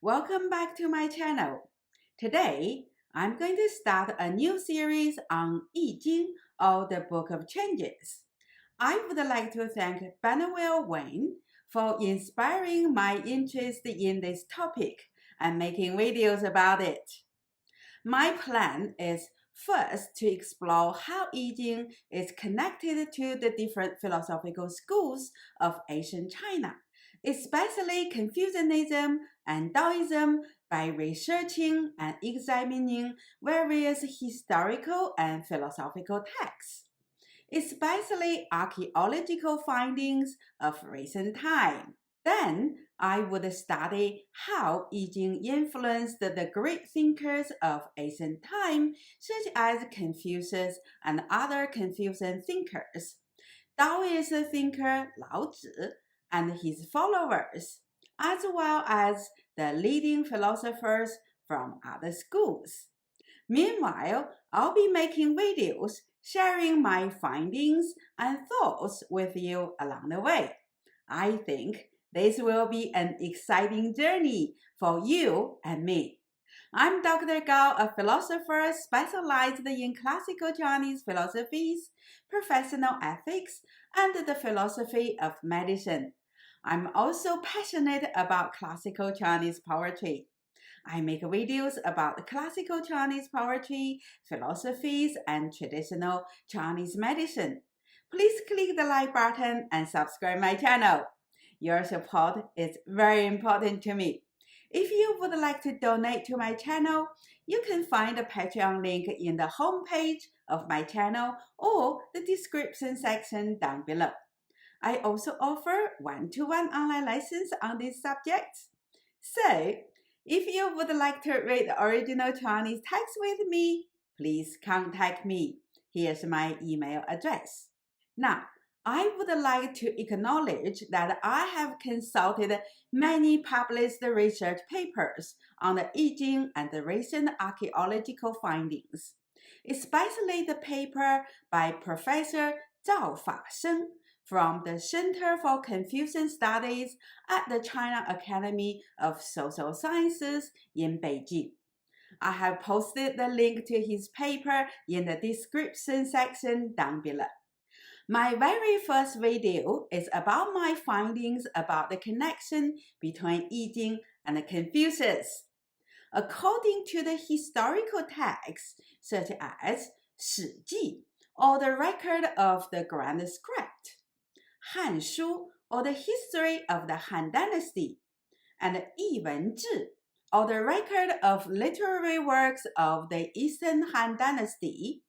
Welcome back to my channel. Today, I'm going to start a new series on Yijing, or the Book of Changes. I would like to thank Benawell Wayne for inspiring my interest in this topic and making videos about it. My plan is first to explore how Yijing is connected to the different philosophical schools of ancient China, especially Confucianism and Taoism, by researching and examining various historical and philosophical texts, especially archaeological findings of recent time. Then I would study how Yijing influenced the great thinkers of ancient time, such as Confucius and other Confucian thinkers, Taoist thinker Lao Tzu and his followers, as well as the leading philosophers from other schools. Meanwhile, I'll be making videos sharing my findings and thoughts with you along the way. I think this will be an exciting journey for you and me. I'm Dr. Gao, a philosopher specialized in classical Chinese philosophies, professional ethics, and the philosophy of medicine. I'm also passionate about classical Chinese poetry. I make videos about classical Chinese poetry, philosophies, and traditional Chinese medicine. Please click the like button and subscribe my channel. Your support is very important to me. If you would like to donate to my channel, you can find the Patreon link in the homepage of my channel or the description section down below. I also offer one-to-one online lessons on these subjects. So, if you would like to read the original Chinese text with me, please contact me. Here's my email address. Now, I would like to acknowledge that I have consulted many published research papers on the Yijing and the recent archaeological findings, especially the paper by Professor Zhao Fa-sheng from the Center for Confucian Studies at the China Academy of Social Sciences in Beijing. I have posted the link to his paper in the description section down below. My very first video is about my findings about the connection between Yijing and Confucius. According to the historical texts such as 史记, or the record of the Grand Script, 汉书, or the history of the Han Dynasty, and 译文志, or the record of literary works of the Eastern Han Dynasty,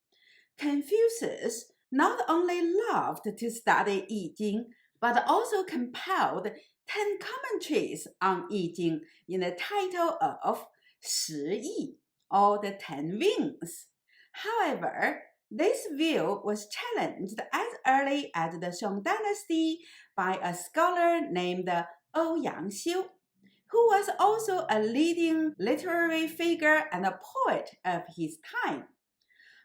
Confucius not only loved to study Yijing, but also compiled 10 commentaries on Yijing in the title of 十义, or the 10 Wings. However, this view was challenged as early as the Song Dynasty by a scholar named Ouyang Xiu, who was also a leading literary figure and a poet of his time.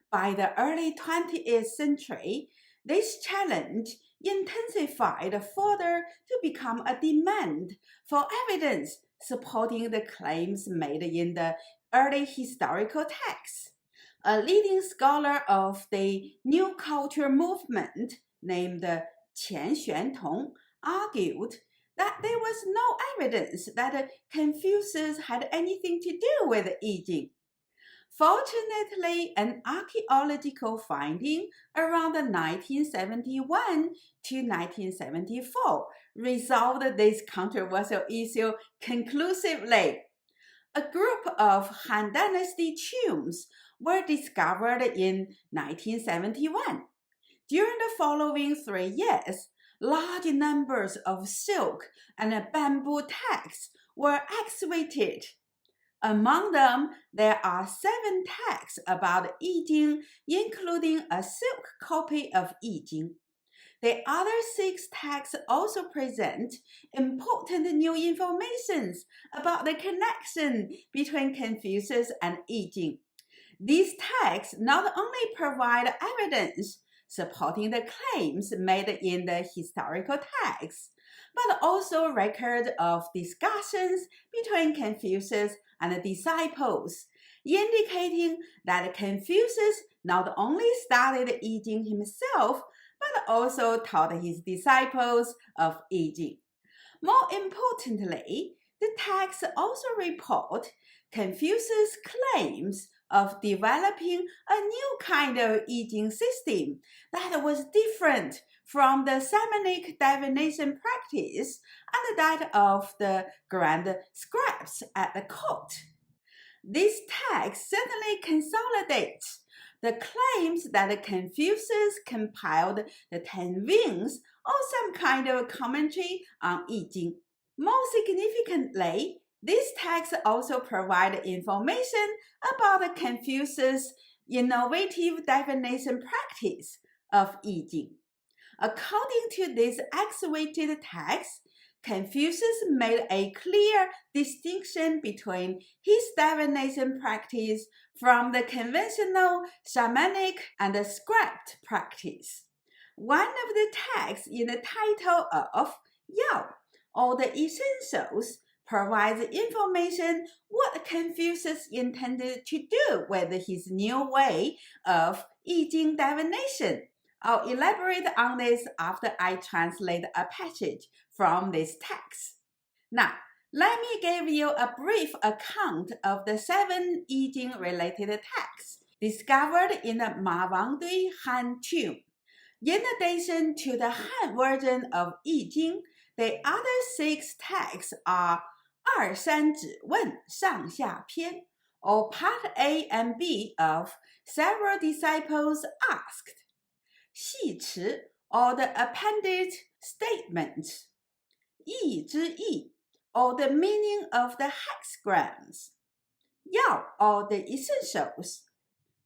By the early 20th century, this challenge intensified further to become a demand for evidence supporting the claims made in the early historical texts. A leading scholar of the New Culture movement named Qian Xuantong argued that there was no evidence that Confucius had anything to do with Yijing. Fortunately, an archaeological finding around 1971 to 1974 resolved this controversial issue conclusively. A group of Han Dynasty tombs were discovered in 1971. During the following 3 years, large numbers of silk and bamboo texts were excavated. Among them, there are 7 texts about Yijing, including a silk copy of Yijing. The other 6 texts also present important new information about the connection between Confucius and Yijing. These texts not only provide evidence supporting the claims made in the historical texts, but also record of discussions between Confucius and the disciples, indicating that Confucius not only studied Yijing himself, but also taught his disciples of Yijing. More importantly, the texts also report Confucius' claims of developing a new kind of Yijing system that was different from the Shamanic divination practice and that of the grand scribes at the court. This text certainly consolidates the claims that Confucius compiled the 10 Wings or some kind of commentary on Yijing. More significantly, this text also provides information about Confucius' innovative divination practice of Yijing. According to this excavated text, Confucius made a clear distinction between his divination practice from the conventional shamanic and script practice. One of the texts in the title of Yao, or the Essentials, provides information what Confucius intended to do with his new way of Yijing divination. I'll elaborate on this after I translate a passage from this text. Now, let me give you a brief account of the 7 Yijing-related texts discovered in the Mawangdui Han tomb. In addition to the Han version of Yijing, the other 6 texts are 二三指问上下篇, or part A and B of Several Disciples Asked, 系词 or the appended statements, 义之义 or the meaning of the hexagrams, 要 or the essentials,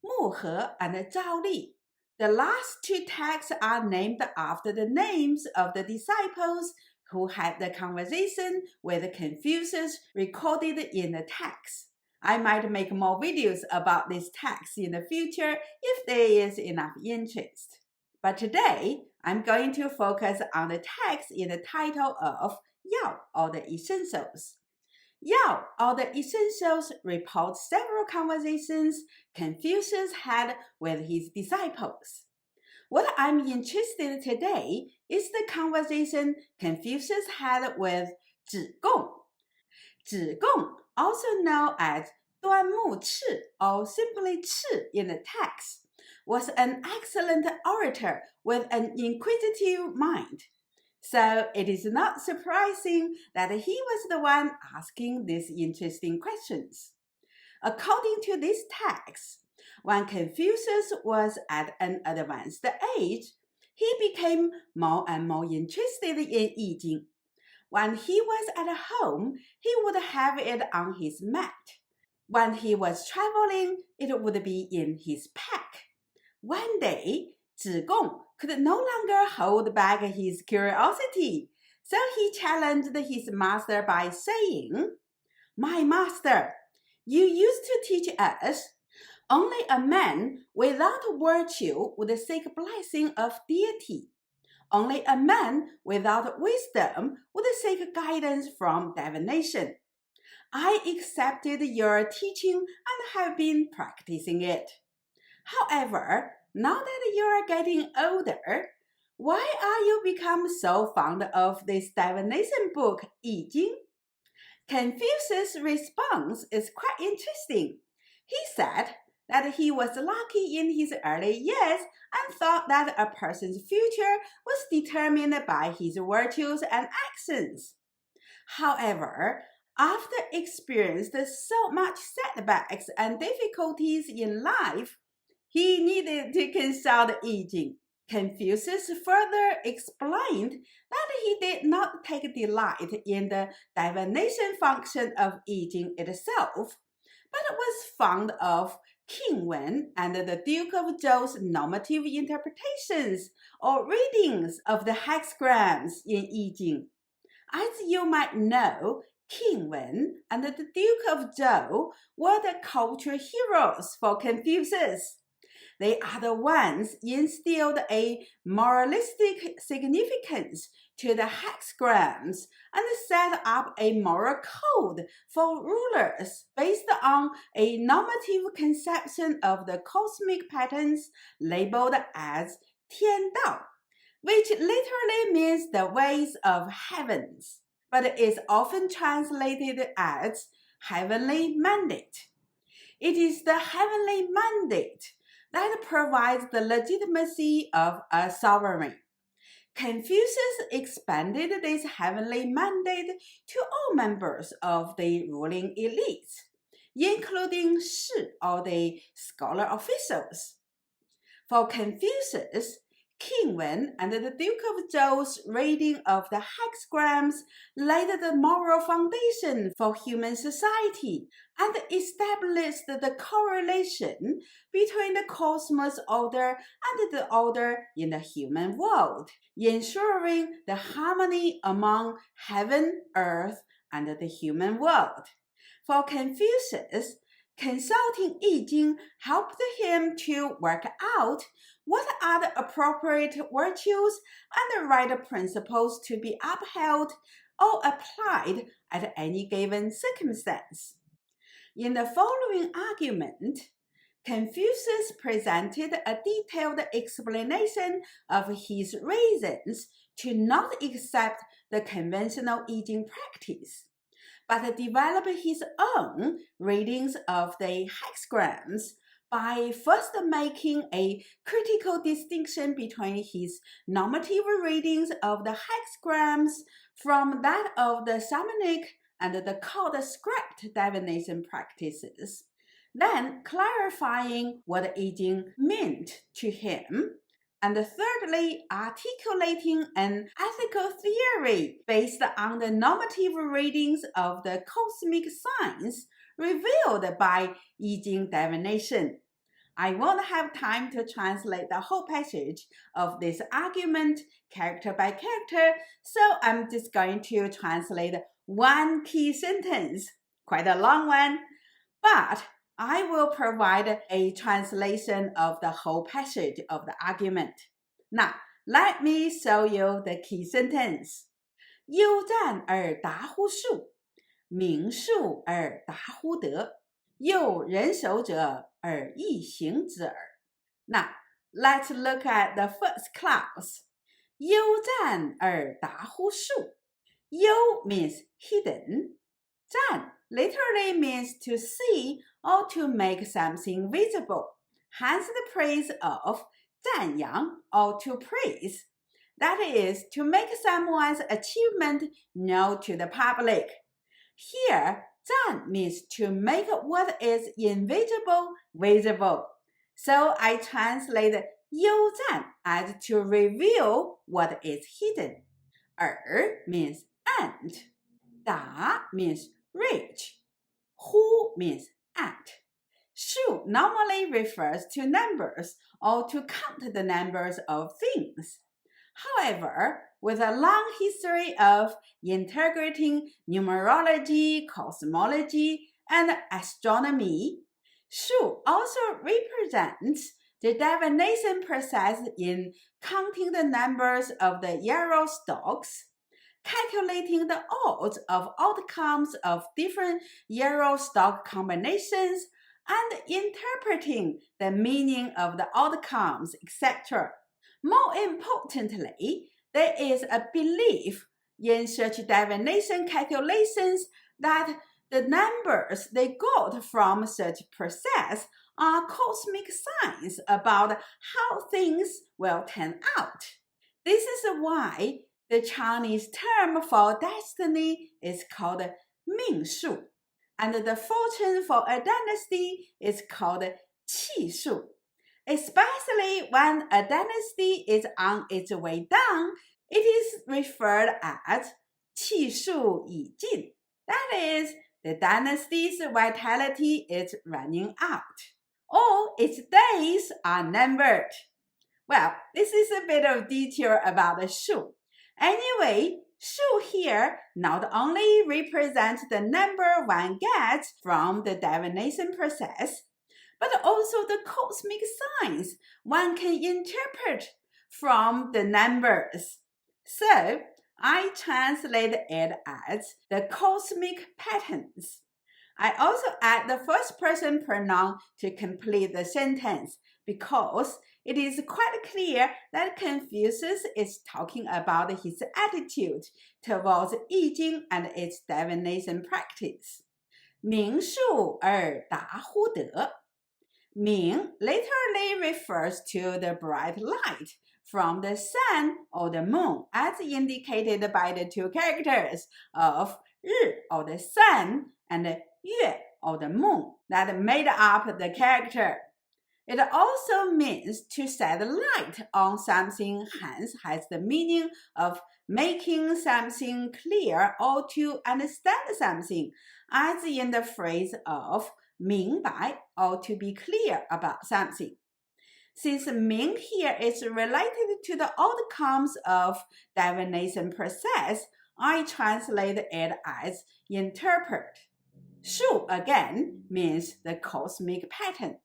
木合 and 照例. The last 2 texts are named after the names of the disciples who had the conversation with Confucius recorded in the text. I might make more videos about this text in the future if there is enough interest. But today, I'm going to focus on the text in the title of Yao, or the Essentials. Yao, or the Essentials, reports several conversations Confucius had with his disciples. What I'm interested in today is the conversation Confucius had with Zhigong. Zhigong, also known as 端木赤 or simply 赤 in the text, was an excellent orator with an inquisitive mind. So it is not surprising that he was the one asking these interesting questions. According to this text, when Confucius was at an advanced age, he became more and more interested in Yijing. When he was at home, he would have it on his mat. When he was traveling, it would be in his pack. One day, Zhigong could no longer hold back his curiosity, so he challenged his master by saying, "My master, you used to teach us only a man without virtue would seek blessing of deity. Only a man without wisdom would seek guidance from divination. I accepted your teaching and have been practicing it. However, now that you are getting older, why are you become so fond of this divination book, Yijing?" Confucius' response is quite interesting. He said that he was lucky in his early years and thought that a person's future was determined by his virtues and actions. However, after experiencing so much setbacks and difficulties in life, he needed to consult Yijing. Confucius further explained that he did not take delight in the divination function of Yijing itself, but was fond of King Wen and the Duke of Zhou's normative interpretations or readings of the hexagrams in Yijing. As you might know, King Wen and the Duke of Zhou were the cultural heroes for Confucius. They are the ones instilled a moralistic significance to the hexagrams and set up a moral code for rulers based on a normative conception of the cosmic patterns labeled as 天道, which literally means the ways of heavens, but is often translated as heavenly mandate. It is the heavenly mandate that provides the legitimacy of a sovereign. Confucius expanded this heavenly mandate to all members of the ruling elites, including shi, or the scholar officials. For Confucius, King Wen and the Duke of Zhou's reading of the hexagrams laid the moral foundation for human society and established the correlation between the cosmos order and the order in the human world, ensuring the harmony among heaven, earth, and the human world. For Confucius, consulting Yijing helped him to work out what are the appropriate virtues and the right principles to be upheld or applied at any given circumstance. In the following argument, Confucius presented a detailed explanation of his reasons to not accept the conventional Yijing practice, but develop his own readings of the hexagrams by first making a critical distinction between his normative readings of the hexagrams from that of the Shamanic and the cold script divination practices, then clarifying what Yijing meant to him, and thirdly, articulating an ethical theory based on the normative readings of the cosmic signs revealed by Yijing divination. I won't have time to translate the whole passage of this argument character by character, so I'm just going to translate one key sentence, quite a long one, but I will provide a translation of the whole passage of the argument. Now, let me show you the key sentence. 悠战而达乎术，明术而达乎德，又人守者而易行之耳。Now, let's look at the first clause. 悠战而达乎术. 悠 means hidden. 战 literally means to see or to make something visible, hence the praise of 赞扬 or to praise. That is, to make someone's achievement known to the public. Here, 赞 means to make what is invisible visible. So I translate 悠赞 as to reveal what is hidden. 耳 means and. 达 means reach. Hu means at. Shu normally refers to numbers or to count the numbers of things. However, with a long history of integrating numerology, cosmology, and astronomy, Shu also represents the divination process in counting the numbers of the yarrow stalks, calculating the odds of outcomes of different yarrow stalk combinations, and interpreting the meaning of the outcomes, etc. More importantly, there is a belief in such divination calculations that the numbers they got from such process are cosmic signs about how things will turn out. This is why the Chinese term for destiny is called 命数, and the fortune for a dynasty is called 气数. Especially when a dynasty is on its way down, it is referred as 气数已尽. That is, the dynasty's vitality is running out, or its days are numbered. Well, this is a bit of detail about the Shu. Anyway, Shu here not only represents the number one gets from the divination process, but also the cosmic signs one can interpret from the numbers. So, I translate it as the cosmic patterns. I also add the first person pronoun to complete the sentence because it is quite clear that Confucius is talking about his attitude towards Yijing and its divination practice. 明数而达乎得. Ming literally refers to the bright light from the sun or the moon, as indicated by the two characters of 日 or the sun and 月 or the moon that made up the character. It also means to shed light on something, hence has the meaning of making something clear or to understand something, as in the phrase of 明白 or to be clear about something. Since Ming here is related to the outcomes of divination process, I translate it as interpret. 数 again means the cosmic pattern.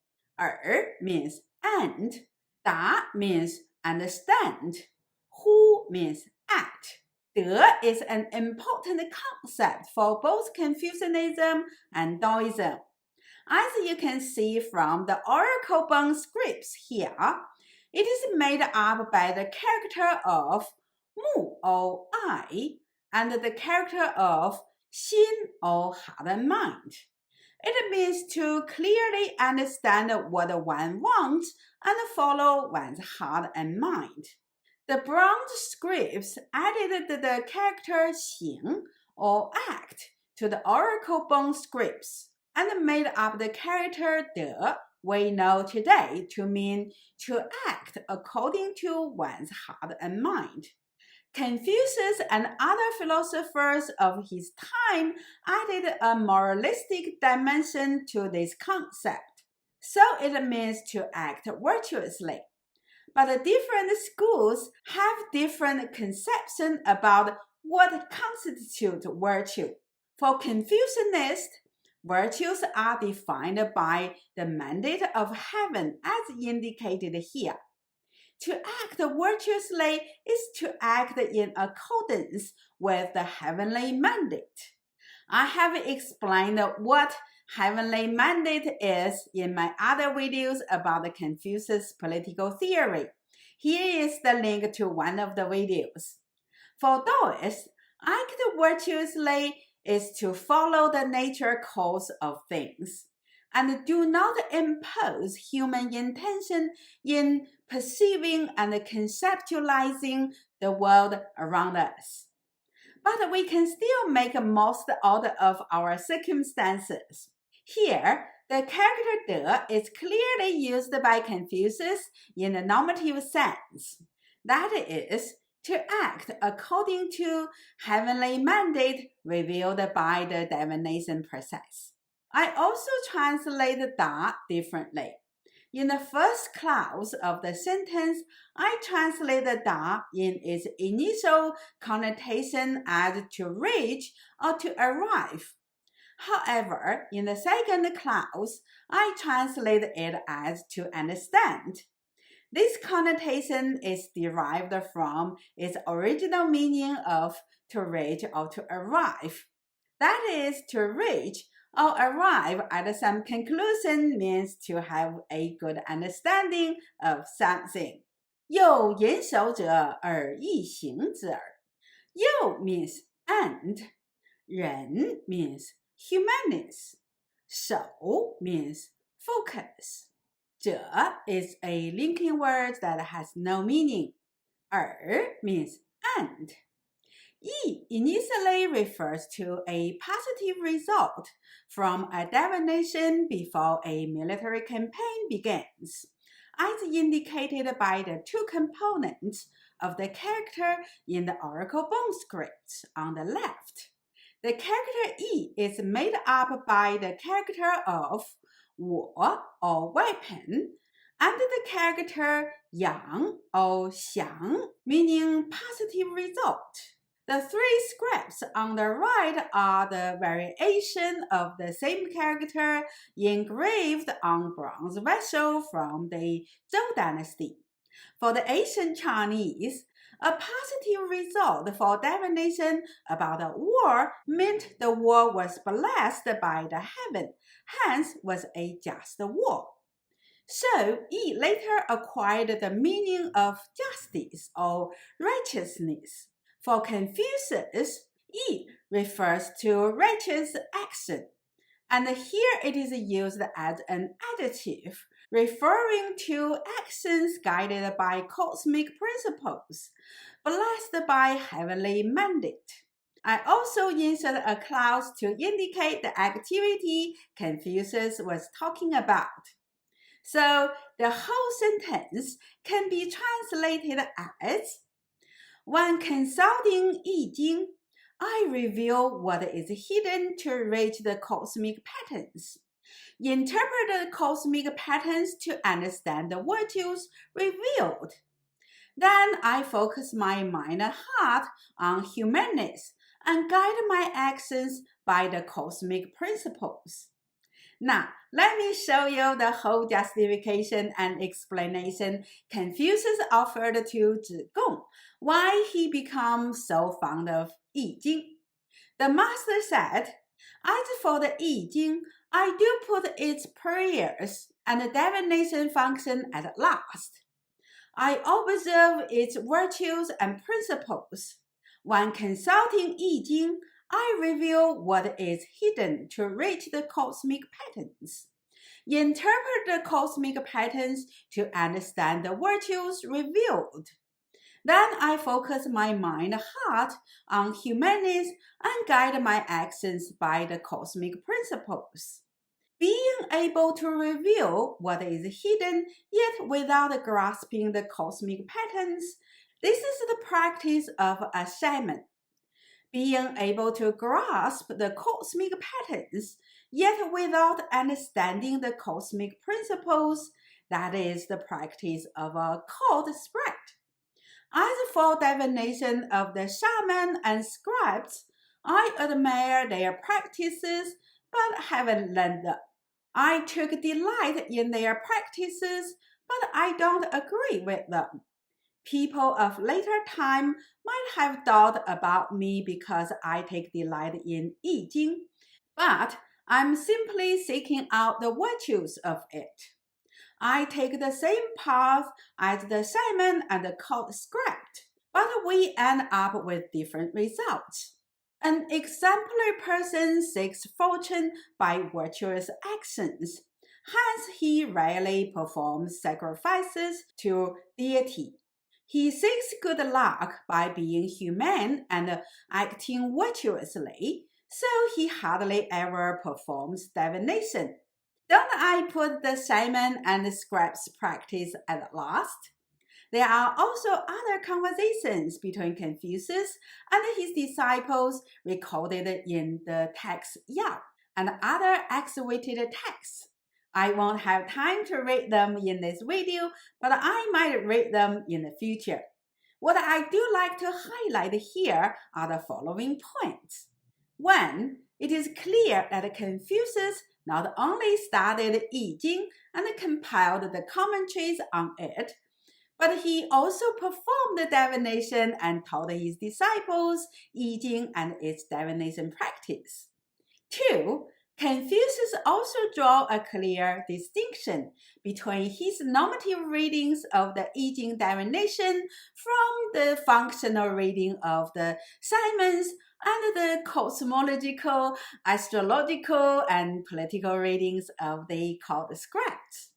means and. 达 means understand. 乎 means act. 德 is an important concept for both Confucianism and Taoism. As you can see from the Archeological scripts here, it is made up by the character of mu or I and the character of xin or heart and mind. It means to clearly understand what one wants and follow one's heart and mind. The bronze scripts added the character 行 or act to the Archeological scripts and made up the character 的 we know today to mean to act according to one's heart and mind. Confucius and other philosophers of his time added a moralistic dimension to this concept, so it means to act virtuously. But the different schools have different conceptions about what constitutes virtue. For Confucianists, virtues are defined by the mandate of heaven as indicated here. To act virtuously is to act in accordance with the heavenly mandate. I have explained what heavenly mandate is in my other videos about the Confucius political theory. Here is the link to one of the videos. For Taoists, act virtuously is to follow the nature course of things and do not impose human intention in perceiving and conceptualizing the world around us. But we can still make most out of our circumstances. Here, the character 德 is clearly used by Confucius in a normative sense. That is, to act according to heavenly mandate revealed by the divination process. I also translate 达 differently. In the first clause of the sentence, I translate 达 in its initial connotation as to reach or to arrive. However, in the second clause, I translate it as to understand. This connotation is derived from its original meaning of to reach or to arrive. That is, to reach or arrive at some conclusion means to have a good understanding of something. 又言守者而易行之耳. 又 means and. 人 means humanist. 守 means focus. 者 is a linking word that has no meaning. 而 means and. Yi initially refers to a positive result from a divination before a military campaign begins, as indicated by the two components of the character in the Archeological scripts on the left. The character Yi is made up by the character of 我 or weapon and the character 阳 or 祥 meaning positive result. The three scripts on the right are the variation of the same character engraved on bronze vessel from the Zhou dynasty. For the ancient Chinese, a positive result for divination about a war meant the war was blessed by the heaven, hence was a just war. So it later acquired the meaning of justice or righteousness. For Confucius, it refers to righteous action, and here it is used as an adjective, referring to actions guided by cosmic principles, blessed by heavenly mandate. I also insert a clause to indicate the activity Confucius was talking about. So the whole sentence can be translated as, when consulting Yijing, I reveal what is hidden to reach the cosmic patterns. Interpret the cosmic patterns to understand the virtues revealed. Then I focus my mind and heart on humanity and guide my actions by the cosmic principles. Now, let me show you the whole justification and explanation Confucius offered to Zhigong, why he became so fond of Yijing. The master said, as for the Yijing, I do put its prayers and divination function at last. I observe its virtues and principles. When consulting Yijing, I reveal what is hidden to reach the cosmic patterns. Interpret the cosmic patterns to understand the virtues revealed. Then I focus my mind and heart on humanity and guide my actions by the cosmic principles. Being able to reveal what is hidden yet without grasping the cosmic patterns, this is the practice of a shaman. Being able to grasp the cosmic patterns, yet without understanding the cosmic principles, that is the practice of a court scribe. As for divination of the shaman and scribes, I admire their practices, but haven't learned them. I took delight in their practices, but I don't agree with them. People of later time might have thought about me because I take delight in Yijing, but I'm simply seeking out the virtues of it. I take the same path as the shaman and the court scribe, but we end up with different results. An exemplary person seeks fortune by virtuous actions. Hence, he rarely performs sacrifices to deity. He seeks good luck by being humane and acting virtuously, so he hardly ever performs divination. Don't I put the shaman and the scribe's practice at last? There are also other conversations between Confucius and his disciples recorded in the text Yao and other excavated texts. I won't have time to read them in this video, but I might read them in the future. What I do like to highlight here are the following points. 1. It is clear that Confucius not only studied Yijing and compiled the commentaries on it, but he also performed divination and taught his disciples Yijing and its divination practice. 2. Confucius also draw a clear distinction between his normative readings of the Yijing divination from the functional reading of the shamans and the cosmological, astrological, and political readings of the court scribes.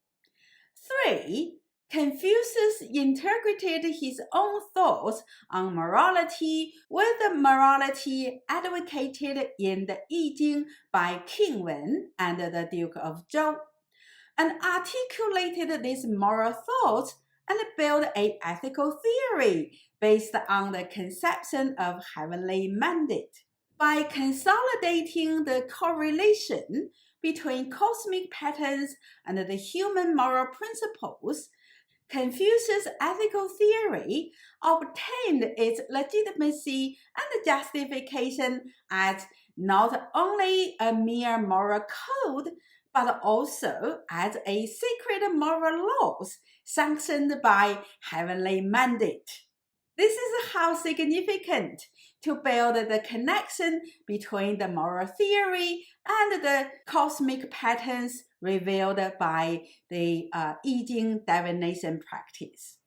3. Confucius integrated his own thoughts on morality with the morality advocated in the Yijing by King Wen and the Duke of Zhou, and articulated these moral thoughts and built an ethical theory based on the conception of heavenly mandate. By consolidating the correlation between cosmic patterns and the human moral principles, Confucius' ethical theory obtained its legitimacy and justification as not only a mere moral code, but also as a sacred moral laws sanctioned by heavenly mandate. This is how significant to build the connection between the moral theory and the cosmic patterns revealed by the Yijing divination practice.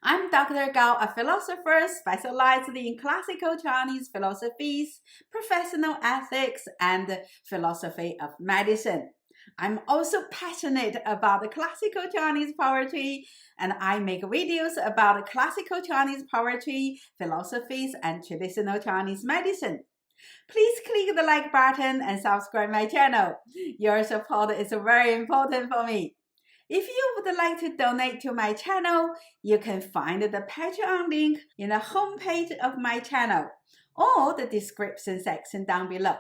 I'm Dr. Gao, a philosopher specialized in classical Chinese philosophies, professional ethics, and philosophy of medicine. I'm also passionate about the classical Chinese poetry, and I make videos about classical Chinese poetry, philosophies, and traditional Chinese medicine. Please click the like button and subscribe my channel. Your support is very important for me. If you would like to donate to my channel, you can find the Patreon link in the homepage of my channel or the description section down below.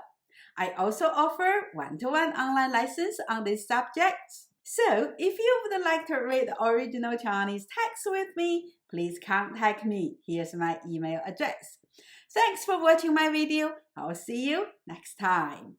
I also offer one-to-one online lessons on these subjects. So if you would like to read original Chinese text with me, please contact me. Here's my email address. Thanks for watching my video. I'll see you next time.